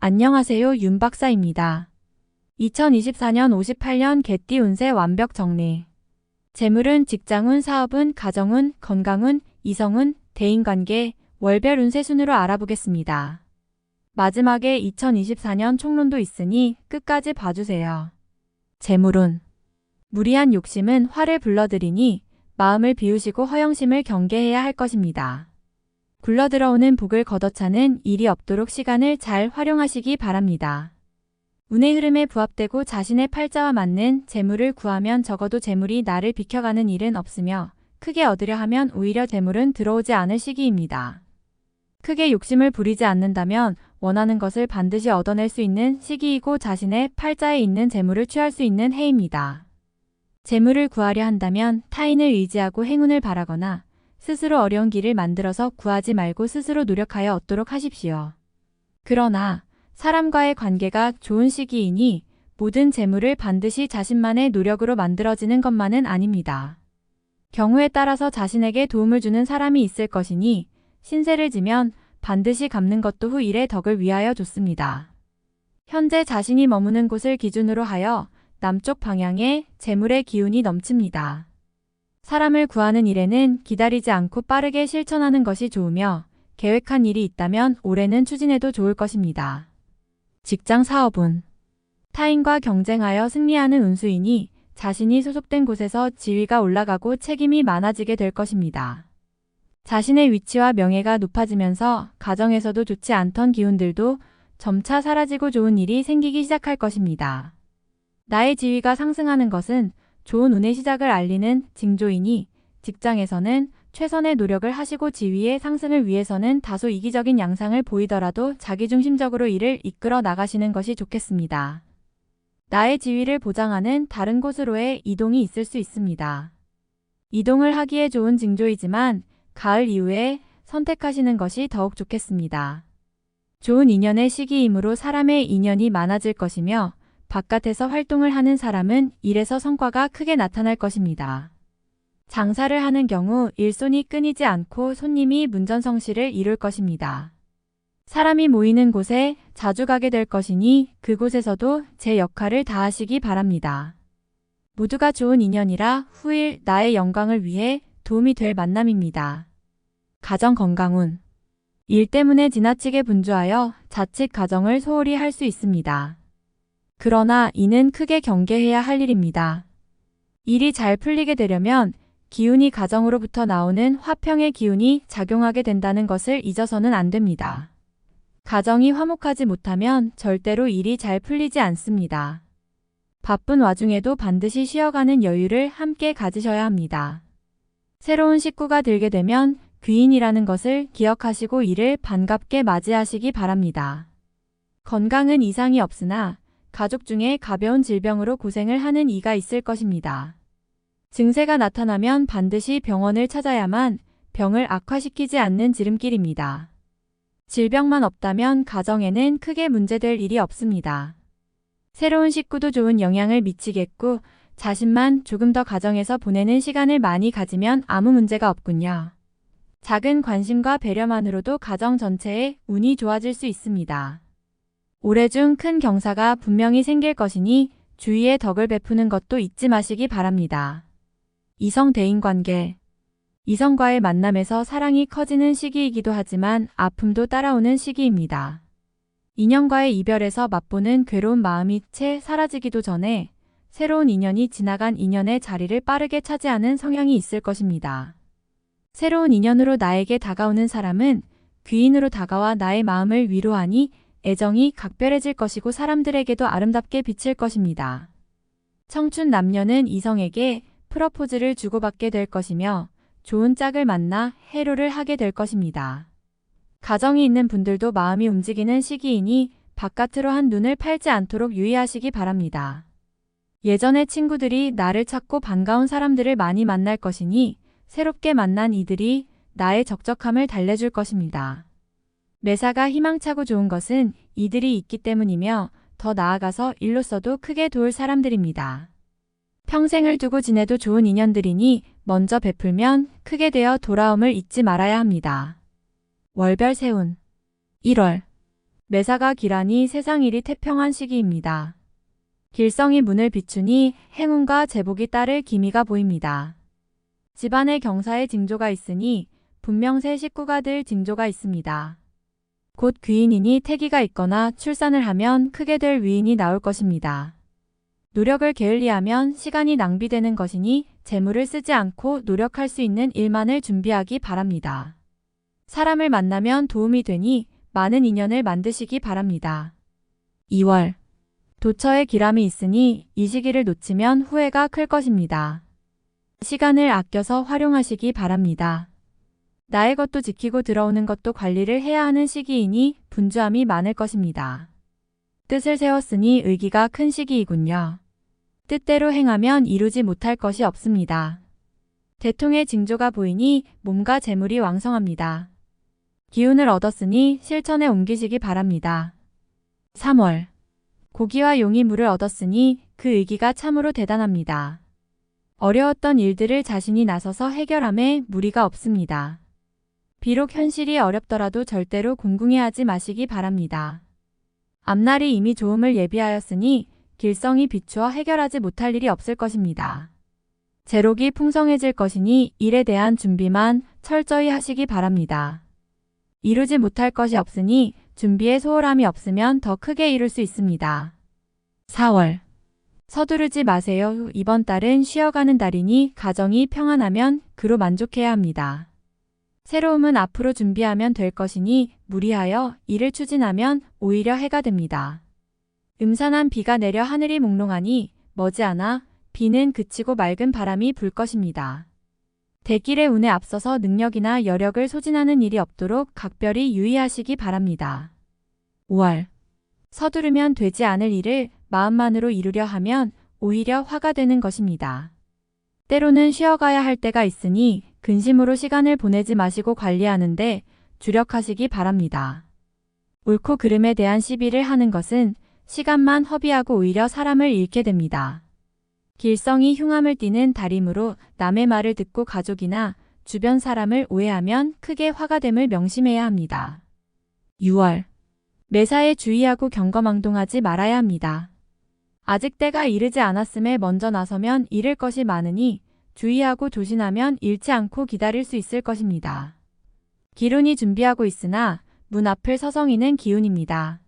안녕하세요, 윤 박사입니다. 2024년 58년 개띠 운세 완벽 정리. 재물운, 직장운, 사업운, 가정운, 건강운, 이성운, 대인관계, 월별 운세 순으로 알아보겠습니다. 마지막에 2024년 총론도 있으니 끝까지 봐주세요. 재물운. 무리한 욕심은 화를 불러들이니 마음을 비우시고 허영심을 경계해야 할 것입니다. 굴러들어오는 복을 걷어차는 일이 없도록 시간을 잘 활용하시기 바랍니다. 운의 흐름에 부합되고 자신의 팔자와 맞는 재물을 구하면 적어도 재물이 나를 비켜가는 일은 없으며 크게 얻으려 하면 오히려 재물은 들어오지 않을 시기입니다. 크게 욕심을 부리지 않는다면 원하는 것을 반드시 얻어낼 수 있는 시기이고 자신의 팔자에 있는 재물을 취할 수 있는 해입니다. 재물을 구하려 한다면 타인을 의지하고 행운을 바라거나 스스로 어려운 길을 만들어서 구하지 말고 스스로 노력하여 얻도록 하십시오. 그러나 사람과의 관계가 좋은 시기이니 모든 재물을 반드시 자신만의 노력으로 만들어지는 것만은 아닙니다. 경우에 따라서 자신에게 도움을 주는 사람이 있을 것이니 신세를 지면 반드시 갚는 것도 후 일의 덕을 위하여 좋습니다. 현재 자신이 머무는 곳을 기준으로 하여 남쪽 방향에 재물의 기운이 넘칩니다. 사람을 구하는 일에는 기다리지 않고 빠르게 실천하는 것이 좋으며 계획한 일이 있다면 올해는 추진해도 좋을 것입니다. 직장 사업운. 타인과 경쟁하여 승리하는 운수이니 자신이 소속된 곳에서 지위가 올라가고 책임이 많아지게 될 것입니다. 자신의 위치와 명예가 높아지면서 가정에서도 좋지 않던 기운들도 점차 사라지고 좋은 일이 생기기 시작할 것입니다. 나의 지위가 상승하는 것은 좋은 운의 시작을 알리는 징조이니 직장에서는 최선의 노력을 하시고 지위의 상승을 위해서는 다소 이기적인 양상을 보이더라도 자기중심적으로 일을 이끌어 나가시는 것이 좋겠습니다. 나의 지위를 보장하는 다른 곳으로의 이동이 있을 수 있습니다. 이동을 하기에 좋은 징조이지만 가을 이후에 선택하시는 것이 더욱 좋겠습니다. 좋은 인연의 시기이므로 사람의 인연이 많아질 것이며 바깥에서 활동을 하는 사람은 일에서 성과가 크게 나타날 것입니다. 장사를 하는 경우 일손이 끊이지 않고 손님이 문전성시를 이룰 것입니다. 사람이 모이는 곳에 자주 가게 될 것이니 그곳에서도 제 역할을 다하시기 바랍니다. 모두가 좋은 인연이라 후일 나의 영광을 위해 도움이 될 만남입니다. 가정 건강운. 일 때문에 지나치게 분주하여 자칫 가정을 소홀히 할 수 있습니다. 그러나 이는 크게 경계해야 할 일입니다. 일이 잘 풀리게 되려면 기운이 가정으로부터 나오는 화평의 기운이 작용하게 된다는 것을 잊어서는 안 됩니다. 가정이 화목하지 못하면 절대로 일이 잘 풀리지 않습니다. 바쁜 와중에도 반드시 쉬어가는 여유를 함께 가지셔야 합니다. 새로운 식구가 들게 되면 귀인이라는 것을 기억하시고 이를 반갑게 맞이하시기 바랍니다. 건강은 이상이 없으나 가족 중에 가벼운 질병으로 고생을 하는 이가 있을 것입니다. 증세가 나타나면 반드시 병원을 찾아야만 병을 악화시키지 않는 지름길입니다. 질병만 없다면 가정에는 크게 문제될 일이 없습니다. 새로운 식구도 좋은 영향을 미치겠고 자신만 조금 더 가정에서 보내는 시간을 많이 가지면 아무 문제가 없군요. 작은 관심과 배려만으로도 가정 전체의 운이 좋아질 수 있습니다. 올해 중 큰 경사가 분명히 생길 것이니 주위에 덕을 베푸는 것도 잊지 마시기 바랍니다. 이성 대인관계. 이성과의 만남에서 사랑이 커지는 시기이기도 하지만 아픔도 따라오는 시기입니다. 인연과의 이별에서 맛보는 괴로운 마음이 채 사라지기도 전에 새로운 인연이 지나간 인연의 자리를 빠르게 차지하는 성향이 있을 것입니다. 새로운 인연으로 나에게 다가오는 사람은 귀인으로 다가와 나의 마음을 위로하니 애정이 각별해질 것이고 사람들에게도 아름답게 비칠 것입니다. 청춘 남녀는 이성에게 프러포즈를 주고받게 될 것이며 좋은 짝을 만나 해로를 하게 될 것입니다. 가정이 있는 분들도 마음이 움직이는 시기이니 바깥으로 한 눈을 팔지 않도록 유의하시기 바랍니다. 예전의 친구들이 나를 찾고 반가운 사람들을 많이 만날 것이니 새롭게 만난 이들이 나의 적적함을 달래줄 것입니다. 매사가 희망차고 좋은 것은 이들이 있기 때문이며 더 나아가서 일로서도 크게 도울 사람들입니다. 평생을 두고 지내도 좋은 인연들이니 먼저 베풀면 크게 되어 돌아옴을 잊지 말아야 합니다. 월별 세운 1월 매사가 길하니 세상일이 태평한 시기입니다. 길성이 문을 비추니 행운과 제복이 따를 기미가 보입니다. 집안에 경사의 징조가 있으니 분명 새 식구가 될 징조가 있습니다. 곧 귀인이니 태기가 있거나 출산을 하면 크게 될 위인이 나올 것입니다. 노력을 게을리하면 시간이 낭비되는 것이니 재물을 쓰지 않고 노력할 수 있는 일만을 준비하기 바랍니다. 사람을 만나면 도움이 되니 많은 인연을 만드시기 바랍니다. 2월. 도처에 기람이 있으니 이 시기를 놓치면 후회가 클 것입니다. 시간을 아껴서 활용하시기 바랍니다. 나의 것도 지키고 들어오는 것도 관리를 해야 하는 시기이니 분주함이 많을 것입니다. 뜻을 세웠으니 의기가 큰 시기이군요. 뜻대로 행하면 이루지 못할 것이 없습니다. 대통의 징조가 보이니 몸과 재물이 왕성합니다. 기운을 얻었으니 실천에 옮기시기 바랍니다. 3월. 고기와 용이 물을 얻었으니 그 의기가 참으로 대단합니다. 어려웠던 일들을 자신이 나서서 해결함에 무리가 없습니다. 비록 현실이 어렵더라도 절대로 궁궁해하지 마시기 바랍니다. 앞날이 이미 좋음을 예비하였으니 길성이 비추어 해결하지 못할 일이 없을 것입니다. 재록이 풍성해질 것이니 일에 대한 준비만 철저히 하시기 바랍니다. 이루지 못할 것이 없으니 준비에 소홀함이 없으면 더 크게 이룰 수 있습니다. 4월. 서두르지 마세요. 이번 달은 쉬어가는 달이니 가정이 평안하면 그로 만족해야 합니다. 새로움은 앞으로 준비하면 될 것이니 무리하여 일을 추진하면 오히려 해가 됩니다. 음산한 비가 내려 하늘이 몽롱하니 머지않아 비는 그치고 맑은 바람이 불 것입니다. 대길의 운에 앞서서 능력이나 여력을 소진하는 일이 없도록 각별히 유의하시기 바랍니다. 5월. 서두르면 되지 않을 일을 마음만으로 이루려 하면 오히려 화가 되는 것입니다. 때로는 쉬어가야 할 때가 있으니 근심으로 시간을 보내지 마시고 관리하는데 주력하시기 바랍니다. 옳고 그름에 대한 시비를 하는 것은 시간만 허비하고 오히려 사람을 잃게 됩니다. 길성이 흉함을 띠는 달이므로 남의 말을 듣고 가족이나 주변 사람을 오해하면 크게 화가 됨을 명심해야 합니다. 6월. 매사에 주의하고 경거망동하지 말아야 합니다. 아직 때가 이르지 않았음에 먼저 나서면 잃을 것이 많으니 주의하고 조심하면 잃지 않고 기다릴 수 있을 것입니다. 기운이 준비하고 있으나 문 앞을 서성이는 기운입니다.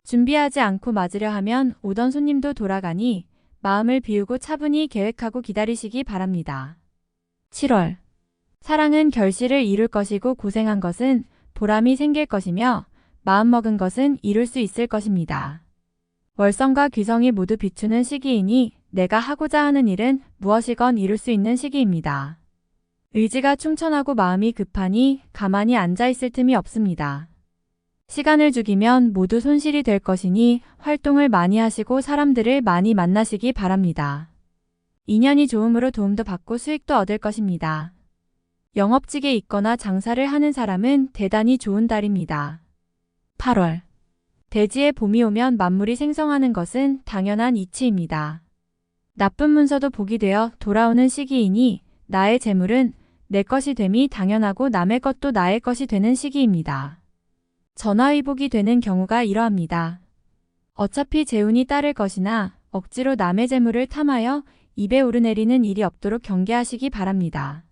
준비하지 않고 맞으려 하면 오던 손님도 돌아가니 마음을 비우고 차분히 계획하고 기다리시기 바랍니다. 7월. 사랑은 결실을 이룰 것이고 고생한 것은 보람이 생길 것이며 마음먹은 것은 이룰 수 있을 것입니다. 월성과 귀성이 모두 비추는 시기이니 내가 하고자 하는 일은 무엇이건 이룰 수 있는 시기입니다. 의지가 충천하고 마음이 급하니 가만히 앉아있을 틈이 없습니다. 시간을 죽이면 모두 손실이 될 것이니 활동을 많이 하시고 사람들을 많이 만나시기 바랍니다. 인연이 좋음으로 도움도 받고 수익도 얻을 것입니다. 영업직에 있거나 장사를 하는 사람은 대단히 좋은 달입니다. 8월. 대지에 봄이 오면 만물이 생성하는 것은 당연한 이치입니다. 나쁜 문서도 복이 되어 돌아오는 시기이니 나의 재물은 내 것이 됨이 당연하고 남의 것도 나의 것이 되는 시기입니다. 전화위복이 되는 경우가 이러합니다. 어차피 재운이 따를 것이나 억지로 남의 재물을 탐하여 입에 오르내리는 일이 없도록 경계하시기 바랍니다.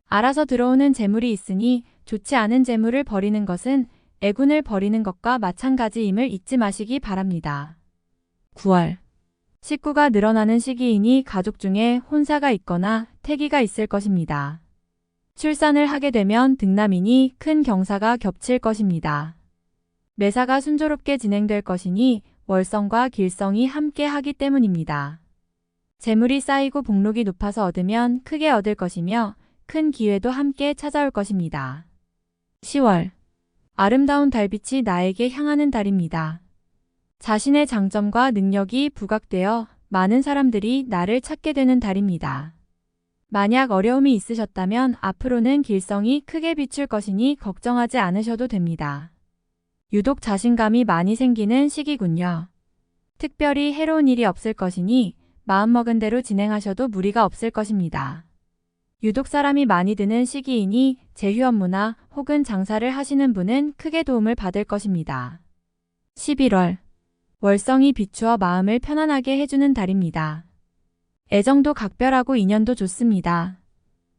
알아서 들어오는 재물이 있으니 좋지 않은 재물을 버리는 것은 애군을 버리는 것과 마찬가지임을 잊지 마시기 바랍니다. 9월. 식구가 늘어나는 시기이니 가족 중에 혼사가 있거나 태기가 있을 것입니다. 출산을 하게 되면 등남이니 큰 경사가 겹칠 것입니다. 매사가 순조롭게 진행될 것이니 월성과 길성이 함께 하기 때문입니다. 재물이 쌓이고 복록이 높아서 얻으면 크게 얻을 것이며 큰 기회도 함께 찾아올 것입니다. 10월. 아름다운 달빛이 나에게 향하는 달입니다. 자신의 장점과 능력이 부각되어 많은 사람들이 나를 찾게 되는 달입니다. 만약 어려움이 있으셨다면 앞으로는 길성이 크게 비출 것이니 걱정하지 않으셔도 됩니다. 유독 자신감이 많이 생기는 시기군요. 특별히 해로운 일이 없을 것이니 마음먹은 대로 진행하셔도 무리가 없을 것입니다. 유독 사람이 많이 드는 시기이니 제휴 업무나 혹은 장사를 하시는 분은 크게 도움을 받을 것입니다. 11월. 월성이 비추어 마음을 편안하게 해주는 달입니다. 애정도 각별하고 인연도 좋습니다.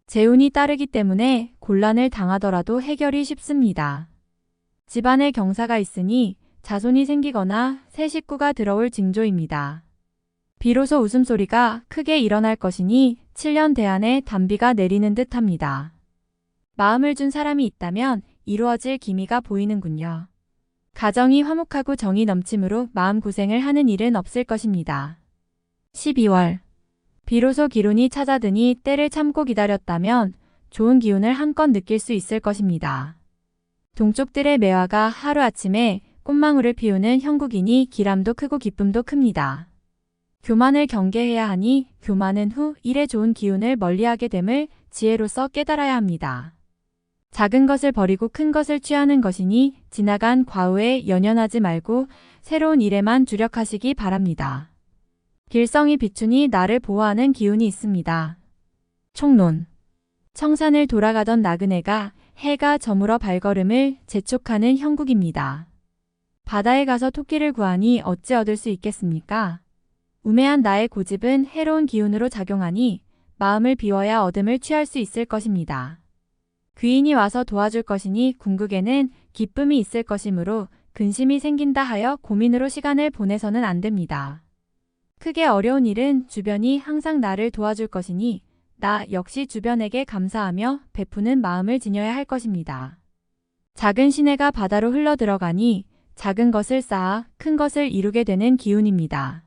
재운이 따르기 때문에 곤란을 당하더라도 해결이 쉽습니다. 집안에 경사가 있으니 자손이 생기거나 새 식구가 들어올 징조입니다. 비로소 웃음소리가 크게 일어날 것이니 7년 대안에 단비가 내리는 듯합니다. 마음을 준 사람이 있다면 이루어질 기미가 보이는군요. 가정이 화목하고 정이 넘침으로 마음고생을 하는 일은 없을 것입니다. 12월. 비로소 기운이 찾아드니 때를 참고 기다렸다면 좋은 기운을 한껏 느낄 수 있을 것입니다. 동쪽들의 매화가 하루아침에 꽃망울을 피우는 형국이니 기람도 크고 기쁨도 큽니다. 교만을 경계해야 하니 교만은 후 일에 좋은 기운을 멀리하게 됨을 지혜로서 깨달아야 합니다. 작은 것을 버리고 큰 것을 취하는 것이니 지나간 과후에 연연하지 말고 새로운 일에만 주력하시기 바랍니다. 길성이 비추니 나를 보호하는 기운이 있습니다. 총론. 청산을 돌아가던 나그네가 해가 저물어 발걸음을 재촉하는 형국입니다. 바다에 가서 토끼를 구하니 어찌 얻을 수 있겠습니까? 우매한 나의 고집은 해로운 기운으로 작용하니 마음을 비워야 얻음을 취할 수 있을 것입니다. 귀인이 와서 도와줄 것이니 궁극에는 기쁨이 있을 것이므로 근심이 생긴다 하여 고민으로 시간을 보내서는 안 됩니다. 크게 어려운 일은 주변이 항상 나를 도와줄 것이니 나 역시 주변에게 감사하며 베푸는 마음을 지녀야 할 것입니다. 작은 시내가 바다로 흘러들어가니 작은 것을 쌓아 큰 것을 이루게 되는 기운입니다.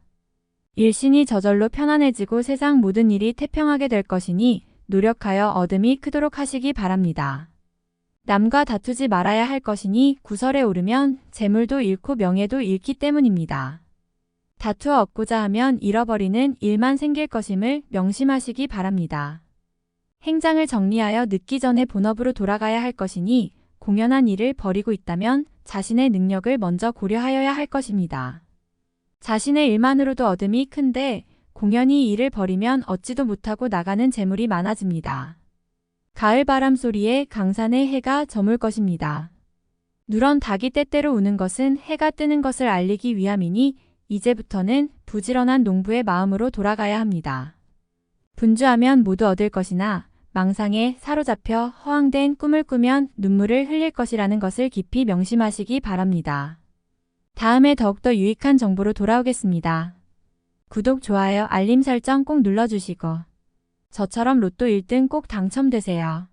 일신이 저절로 편안해지고 세상 모든 일이 태평하게 될 것이니 노력하여 얻음이 크도록 하시기 바랍니다. 남과 다투지 말아야 할 것이니 구설에 오르면 재물도 잃고 명예도 잃기 때문입니다. 다투어 얻고자 하면 잃어버리는 일만 생길 것임을 명심하시기 바랍니다. 행장을 정리하여 늦기 전에 본업으로 돌아가야 할 것이니 공연한 일을 벌이고 있다면 자신의 능력을 먼저 고려하여야 할 것입니다. 자신의 일만으로도 얻음이 큰데 공연히 일을 벌이면 얻지도 못하고 나가는 재물이 많아집니다. 가을 바람 소리에 강산에 해가 저물 것입니다. 누런 닭이 때때로 우는 것은 해가 뜨는 것을 알리기 위함이니 이제부터는 부지런한 농부의 마음으로 돌아가야 합니다. 분주하면 모두 얻을 것이나 망상에 사로잡혀 허황된 꿈을 꾸면 눈물을 흘릴 것이라는 것을 깊이 명심하시기 바랍니다. 다음에 더욱더 유익한 정보로 돌아오겠습니다. 구독, 좋아요, 알림 설정 꼭 눌러주시고 저처럼 로또 1등 꼭 당첨되세요.